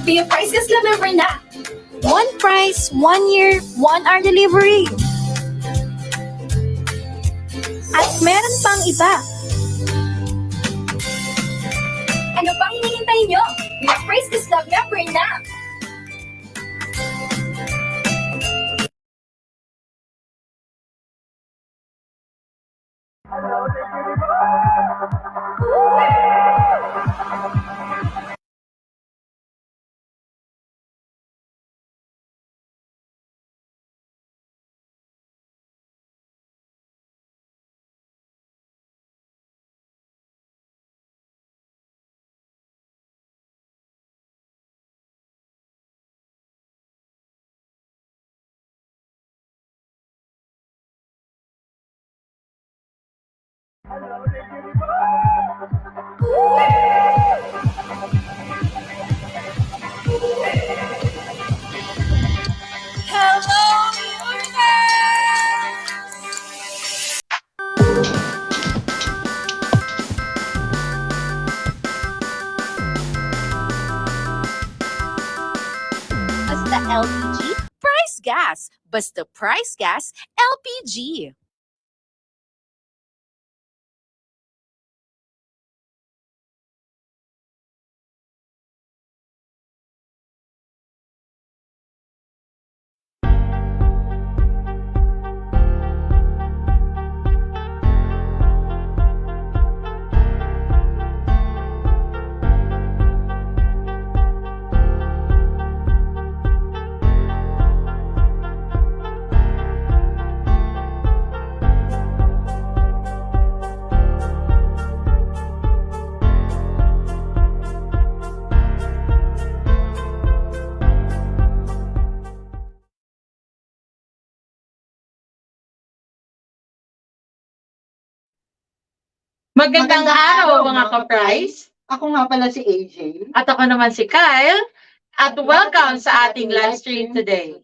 Pia Prices Club member na! One price, 1 year, 1 hour delivery. At meron pang iba. Ano pang hinihintay nyo? Pia Prices Club member na! Basta LPG, Price Gas. Basta Price Gas, LPG. Magandang araw mga ka-price! Ako nga pala si AJ. At ako naman si Kyle. At welcome sa ating live stream today.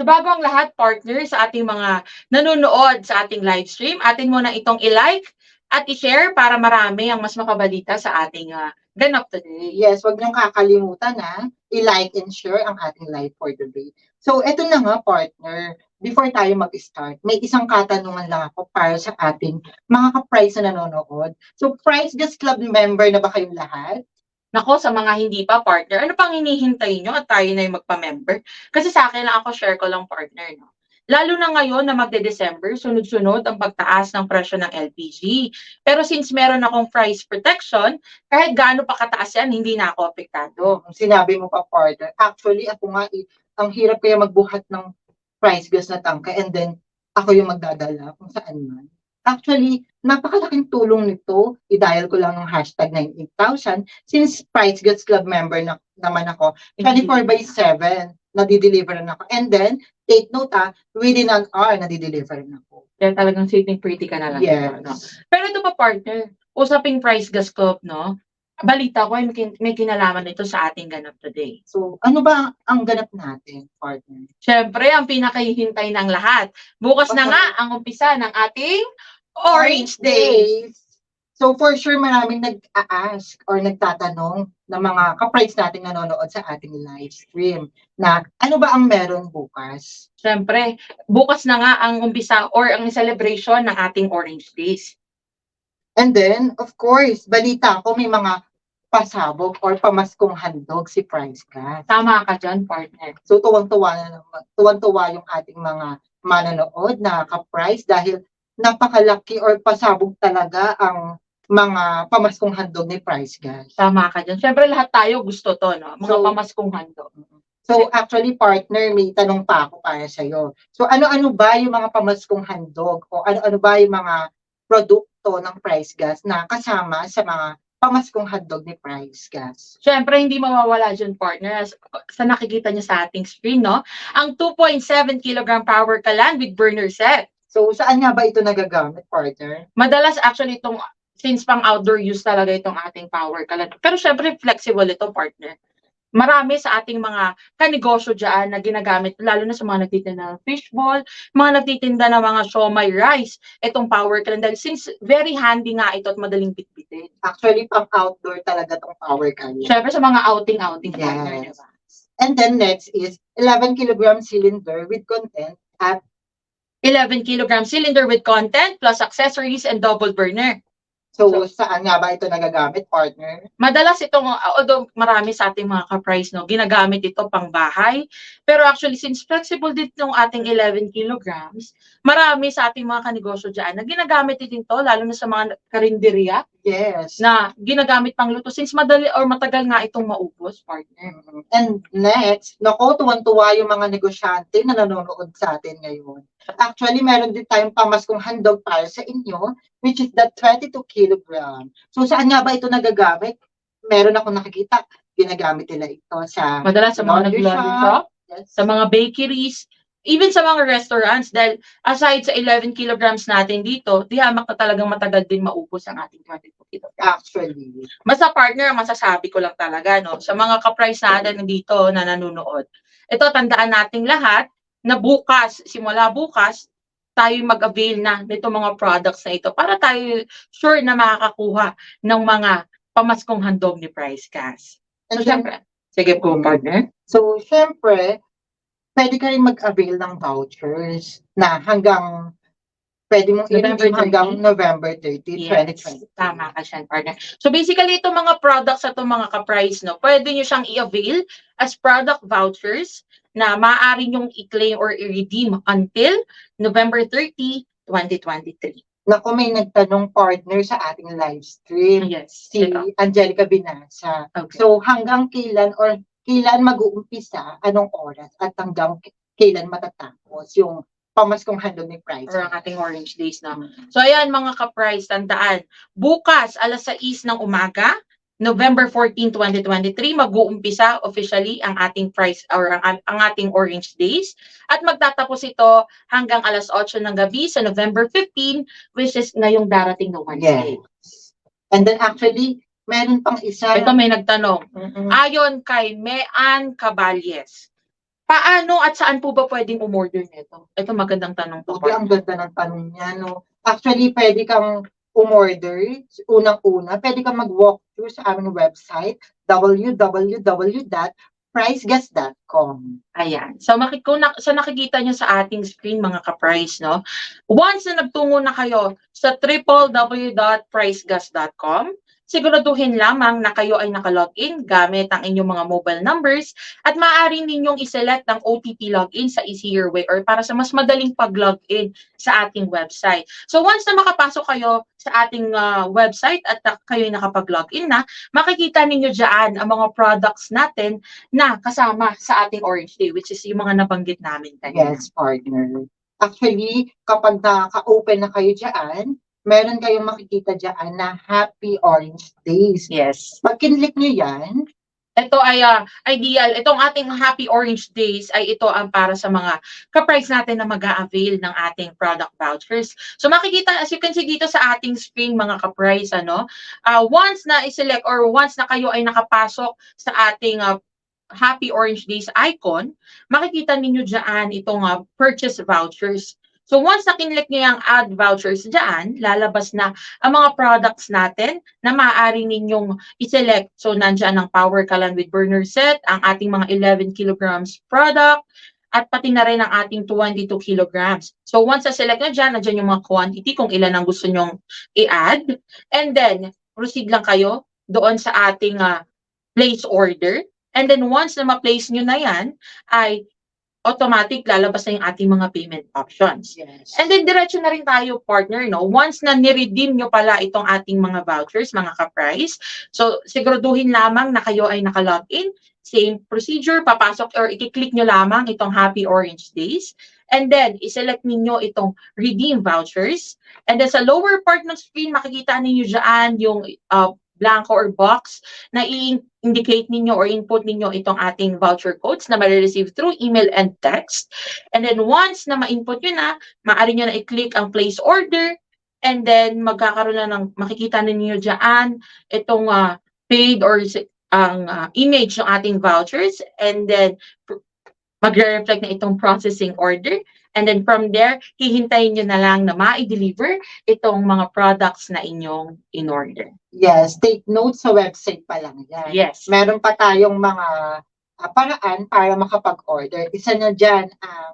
So bago ang lahat, partner, sa ating mga nanonood sa ating live stream, atin muna itong i-like at i-share para marami ang mas makabalita sa ating ganap today. Yes, wag niyong kakalimutan na i-like and share ang ating live for today. So, eto na nga, partner. Before tayo mag-start, may isang katanungan lang ako para sa ating mga ka-price na nanonood. So, Price Gas Club member na ba kayong lahat? Nako, sa mga hindi pa, partner, ano pang hinihintay nyo at tayo na yung magpa-member? Kasi sa akin lang ako, share ko lang, partner, no? Lalo na ngayon na magde-December, sunod-sunod ang pagtaas ng presyo ng LPG. Pero since meron akong price protection, kahit gaano pa kataas yan, hindi na ako apektado. Sinabi mo pa, partner. Actually, ako nga, ang hirap kaya magbuhat ng price gas na tangka and then ako yung magdadala kung saan man. Actually, napakalaking tulong nito. I-dial ko lang ng hashtag 98,000 since Price Gas Club member na, naman ako. 24/7 nadi-deliver na ako. And then, take note within an hour nadi-deliver na ako. Kaya talagang sitting pretty ka na lang. Yes. No? Pero ito pa, partner, usaping price gas club, no? Balita ko ay may kinalaman ito sa ating ganap today. So, ano ba ang ganap natin, partner? Siyempre, ang pinakahihintay ng lahat. Bukas na nga ang umpisa ng ating Orange Days. So, for sure, maraming nag-a-ask or nagtatanong ng mga ka-price nating nanonood sa ating live stream na ano ba ang meron bukas? Siyempre, bukas na nga ang umpisa or ang celebration ng ating Orange Days. And then, of course, balita ko may mga pasabog or pamaskong handog si Price Gas. Tama ka dyan, partner. So, tuwang-tuwa yung ating mga manonood na ka-price dahil napakalaki or pasabog talaga ang mga pamaskong handog ni Price Gas. Tama ka dyan. Siyempre, lahat tayo gusto to, no? Mga So, pamaskong handog. So, actually, partner, may tanong pa ako para sa'yo. So, ano-ano ba yung mga pamaskong handog o ano-ano ba yung mga produkto ng Price Gas na kasama sa mga pamaskong handog ni Price Gas? Siyempre, hindi mawawala dyan, partner. Sa nakikita niyo sa ating screen, no? Ang 2.7 kg power kalan with burner set. So, saan nga ba ito nagagamit, partner? Madalas actually itong, since pang outdoor use talaga itong ating power kalan. Pero syempre, flexible ito, partner. Marami sa ating mga kanegosyo dyan na ginagamit, lalo na sa mga nagtitinda ng fishball, mga nagtitinda ng mga siomai rice, itong power kalan. Dahil since very handy nga ito at madaling bitbitin. Actually, pang outdoor talaga tong power cabinet. Syempre sa mga outing-outing, partner, Yes. diba? And then next is 11 kilogram cylinder with content at 11 kg cylinder with content plus accessories and double burner. so saan nga ba ito nagagamit, partner? Madalas itong, although marami sa ating mga ka-price, no, ginagamit ito pang bahay. Pero actually, since flexible din itong ating 11 kilograms, marami sa ating mga kanegosyo dyan na ginagamit din ito, lalo na sa mga karinderya, Yes. na ginagamit pang luto. Since madali or matagal nga itong maubos, partner. And next, nako, tuwan-tuwa yung mga negosyante na nanonood sa atin ngayon. Actually, meron din tayong pamaskong handog para sa inyo, which is the 22 kilogram. So, saan nga ba ito nagagamit? Meron ako nakikita, ginagamit nila ito sa Madalas sa mga laundry nag-laundry shop, Yes. sa mga bakeries, even sa mga restaurants, dahil aside sa 11 kilograms natin dito, di hamak na talagang matagal din maubos ang ating 22 kilograms. Actually. Basta partner, ang masasabi ko lang talaga, no, sa mga ka-price natin dito na nanonood, ito, tandaan nating lahat na bukas, simula bukas, tayo mag-avail na nito mga products na ito para tayo sure na makakakuha ng mga pamaskong handog ni Price Gas. And So, syempre, sige po, partner. So, syempre, pwede ka rin mag-avail ng vouchers na pwede mong November i-redeem hanggang 30? November 30, Yes, 2020. tama ka siya, partner. So basically, itong mga products at itong mga ka-price, no, pwede nyo siyang i-avail as product vouchers na maaari nyong i-claim or i-redeem until November 30, 2023. Naku, may nagtanong partner sa ating live stream, Yes. si Angelica Binasa. Okay. So, hanggang kailan mag-uumpisa, anong oras, at hanggang kailan matatapos yung pamaskong handog ni Price? Or ang ating orange days na. So ayan mga ka-price, tandaan. Bukas, alas 6 ng umaga, November 14, 2023, mag-uumpisa officially ang ating price or ang ating orange days. At magtatapos ito hanggang alas 8 ng gabi sa November 15, which is ngayong darating na Wednesday. Yes. And then actually, meron pang isa. Ito may nagtanong. Mm-mm. Ayon kay Mean Caballes, paano at saan po ba pwedeng umorder nito? Ito magandang tanong po. Buti ang ganda ng tanong niya, no? Actually, pwede kang umorder, unang-una, pwede kang mag-walk through sa aming website, www.pricegas.com. Ayan. So sa nakikita nyo sa ating screen mga ka-price, no? Once na nagtungo na kayo sa www.pricegas.com, siguraduhin lamang na kayo ay nakalogin gamit ang inyong mga mobile numbers at maaari ninyong iselect ang OTP login sa easier way or para sa mas madaling pag-login sa ating website. So once na makapasok kayo sa ating website at kayo ay nakapag-login na, makikita ninyo dyan ang mga products natin na kasama sa ating Orange Day, which is yung mga nabanggit namin kanina. Yes, partner. Actually, kapag naka-open na kayo dyan, meron kayong makikita dyan na Happy Orange Days. Yes. Pag kinlik nyo yan, Ito ay ideal. Itong ating Happy Orange Days ay ito ang para sa mga ka-price natin na mag-a-avail ng ating product vouchers. So makikita, as you can see dito sa ating screen mga ka-price, once na i-select or once na kayo ay nakapasok sa ating Happy Orange Days icon, makikita ninyo dyan itong purchase vouchers. So once na kinlik nyo yung add vouchers dyan, lalabas na ang mga products natin na maaari ninyong i-select. So nandyan ang Power Kalan with Burner Set, ang ating mga 11 kilograms product, at pati na rin ang ating 22 kilograms. So once na-select nyo dyan, nandyan yung mga quantity kung ilan ang gusto nyong i-add. And then, proceed lang kayo doon sa ating place order. And then once na ma-place nyo na yan, ay automatic lalabas na yung ating mga payment options. yes. And then diretso na rin tayo partner, no? Once na ni-redeem nyo pala itong ating mga vouchers, mga ka-price, so siguraduhin lamang na kayo ay naka-login. Same procedure, papasok or i-click nyo lamang itong Happy Orange Days. And then, i-select ninyo itong redeem vouchers. And then sa lower part ng screen, makikita ninyo dyan yung blanco or box na i-indicate ninyo or input ninyo itong ating voucher codes na ma-receive through email and text. And then once na ma-input nyo na, maaari nyo na i-click ang place order and then magkakaroon na ng, makikita ninyo dyan itong paid or ang image ng ating vouchers and then magre-reflect na itong processing order. And then from there, hihintayin nyo na lang na ma-deliver itong mga products na inyong in-order. Yes, take note sa website pa lang yan. Yes. Meron pa tayong mga paraan para makapag-order. Isa na dyan ang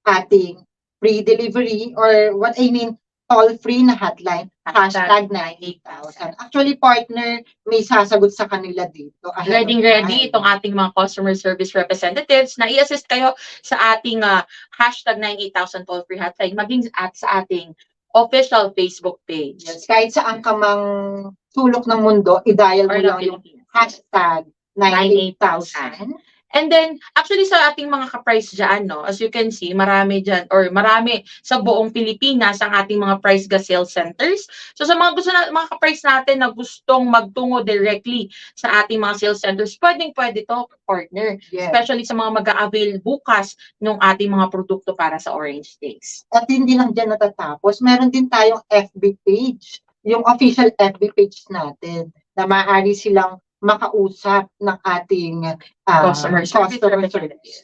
ating free delivery or what I mean, toll-free na hotline, hashtag 98,000. Actually, partner, may sasagot sa kanila dito. Ready itong ating mga customer service representatives na i-assist kayo sa ating hashtag 98,000 toll-free hotline, maging sa ating official Facebook page. Yes, kahit saan ka mang sulok ng mundo, i-dial mo Or lang yung hashtag 98,000. And then, actually sa ating mga ka-price dyan, no, as you can see, marami dyan, or marami sa buong Pilipinas ang ating mga price gas sales centers. So sa mga gusto na, mga ka-price natin na gustong magtungo directly sa ating mga sales centers, pwede to, partner. Yes. Especially sa mga mag-a-avail bukas ng ating mga produkto para sa Orange Days. At hindi lang dyan natatapos, meron din tayong FB page, yung official FB page natin, na maaari silang makausap ng ating Customer service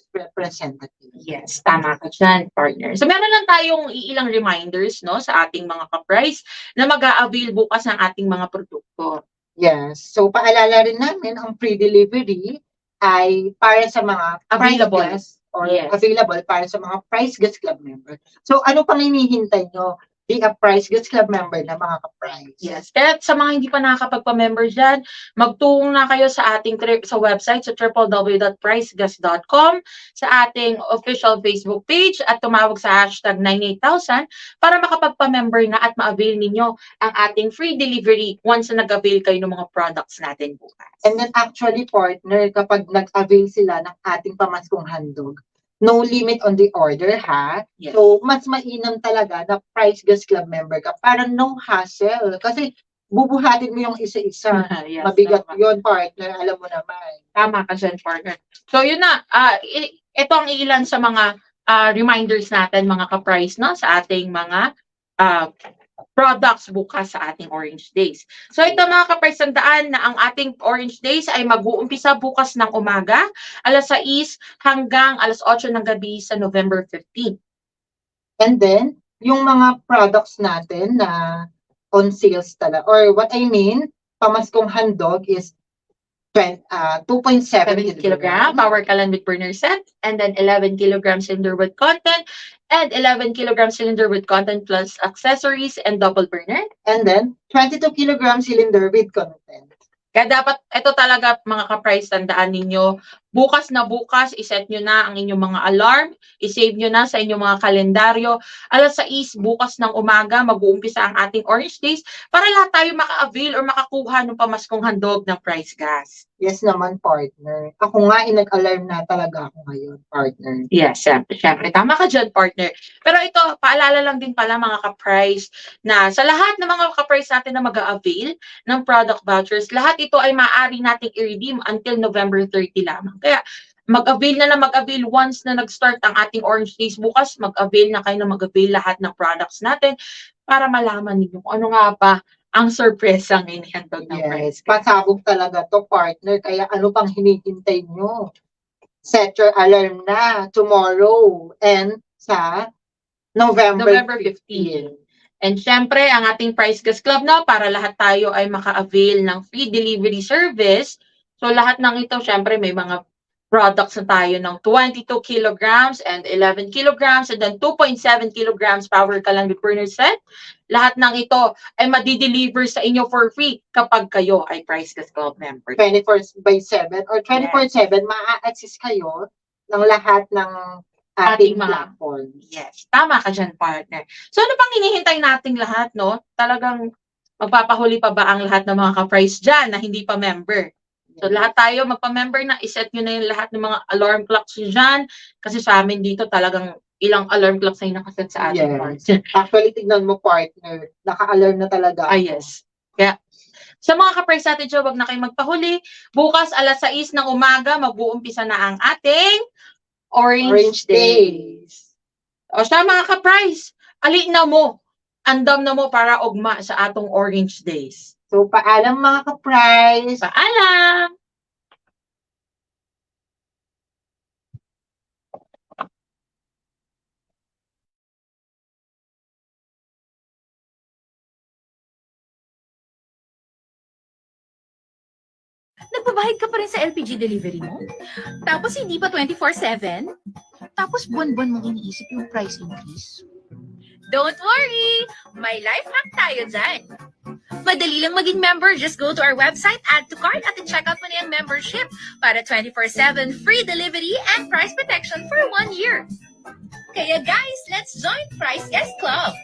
representative. Yes, tama ka dyan, partner. So meron lang tayong ilang reminders, no, sa ating mga ka-price na mag-a-avail bukas ng ating mga produkto. Yes. So paalala rin namin, ang free delivery ay para sa mga Available. price gas or Yes. available para sa mga Price Gas Club member. So ano pang hinihintay nyo? Be a Price Gas Club member na mga ka-price. Yes. Kaya sa mga hindi pa nakakapagpa-member dyan, magtungo na kayo sa ating sa website sa www.pricegas.com, sa ating official Facebook page at tumawag sa hashtag 98000 para makapagpa-member na at ma-avail ninyo ang ating free delivery once na nag-avail kayo ng mga products natin bukas. And then actually, partner, kapag nag-avail sila ng ating pamaskong handog, no limit on the order, ha? Yes. So, mas mainam talaga na Price Gas Club member ka para no hassle. Kasi bubuhatin mo yung isa-isa. Yes, Mabigat tama. yun, partner. Alam mo naman. Tama ka dyan, partner. So, yun na. Ito ang ilan sa mga reminders natin, mga ka-price, no? Sa ating mga products bukas sa ating Orange Days. So, ito mga ka-price, tandaan na ang ating Orange Days ay mag-uumpisa bukas ng umaga, alas 6 hanggang alas 8 ng gabi sa November 15. And then, yung mga products natin na on sales talaga, or what I mean, pamaskong handog is 2.7 7 kilogram power calamit burner set, and then 11 kilogram cylinder with content, and 11 kilogram cylinder with content plus accessories and double burner. And then, 22 kilogram cylinder with content. Kaya dapat, ito talaga mga ka-price, tandaan ninyo, bukas na bukas, iset nyo na ang inyong mga alarm, isave nyo na sa inyong mga kalendaryo. Alas 6 bukas ng umaga, mag-uumpisa ang ating Orange Days para lahat tayo maka-avail or makakuha ng pamaskong handog ng price gas. Yes naman, partner. Ako nga, nag-alarm na talaga ako ngayon, partner. Yes, syempre. Tama ka dyan, partner. Pero ito, paalala lang din pala mga ka-price na sa lahat ng mga ka-price natin na mag-a-avail ng product vouchers, lahat ito ay maaari nating i-redeem until November 30 lamang. Kaya mag-avail na mag-avail once na nag-start ang ating Orange Days bukas, mag-avail na kayo na mag-avail lahat ng products natin para malaman ninyo kung ano nga ba ang sorpresang inihandog ng price. Yes, pasabog talaga to, partner. Kaya ano pang hinihintay nyo? Set your alarm na tomorrow and sa November 15. And syempre, ang ating Price Gas Club na para lahat tayo ay maka-avail ng free delivery service. So lahat ng ito, syempre may mga products na tayo ng 22 kilograms and 11 kilograms and then 2.7 kilograms power calamit burner set. Lahat ng ito ay madi-deliver sa inyo for free kapag kayo ay Price Gas Club member. 24/7 or 24/7, maa-access kayo ng lahat ng ating mga platforms. Yes, tama ka dyan, partner. So ano pang hinihintay nating lahat, no? Talagang magpapahuli pa ba ang lahat ng mga ka-price dyan na hindi pa member? So lahat tayo magpa-member na, iset nyo na yung lahat ng mga alarm clocks dyan. Kasi sa amin dito talagang ilang alarm clocks na yung nakaset sa ating Yes. Actually, tignan mo, partner. Naka-alarm na talaga. Yes. Kaya sa mga ka-price natin dyan, wag na kayong magpahuli. Bukas alas 6 ng umaga, mag-uumpisa na ang ating Orange Days. O siya mga ka-price, alin na mo, andam na mo para ugma sa atong Orange Days. So, paalam mga ka-price. Paalam! Nagbabayad ka pa rin sa LPG delivery mo? Tapos hindi pa 24/7? Tapos buwan-buwan mong iniisip yung price increase? Don't worry! May life hack tayo dyan! Madali lang maging member. Just go to our website, add to cart, at check out mo na yung membership para 24/7 free delivery and price protection for 1 year. Kaya guys, let's join Price Gas Club!